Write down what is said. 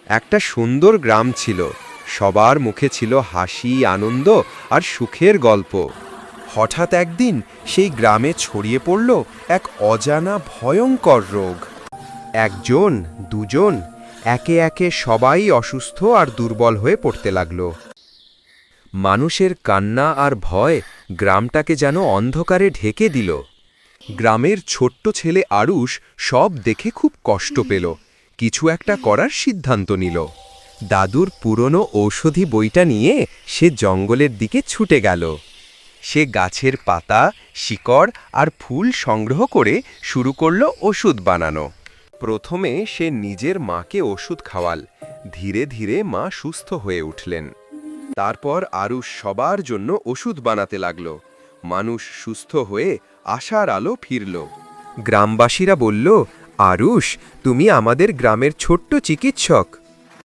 একটা সুন্দর গ্রাম ছিল, সবার মুখে ছিল হাসি, আনন্দ আর সুখের গল্প। হঠাৎ একদিন সেই গ্রামে ছড়িয়ে পড়ল এক অজানা ভয়ঙ্কর রোগ। একজন, দুজন, একে একে সবাই অসুস্থ আর দুর্বল হয়ে পড়তে লাগল। মানুষের কান্না আর ভয় গ্রামটাকে যেন অন্ধকারে ঢেকে দিল। গ্রামের ছোট্ট ছেলে আরুষ সব দেখে খুব কষ্ট পেল, কিছু একটা করার সিদ্ধান্ত নিল। দাদুর পুরনো ঔষধি বইটা নিয়ে সে জঙ্গলের দিকে ছুটে গেল। সে গাছের পাতা, শিকড় আর ফুল সংগ্রহ করে শুরু করল ওষুধ বানানো। প্রথমে সে নিজের মাকে ওষুধ খাওয়াল, ধীরে ধীরে মা সুস্থ হয়ে উঠলেন। তারপর আরুষ সবার জন্য ওষুধ বানাতে লাগল। মানুষ সুস্থ হয়ে আশার আলো ফিরল। গ্রামবাসীরা বলল, আরুষ, তুমি আমাদের গ্রামের ছোট্ট চিকিৎসক।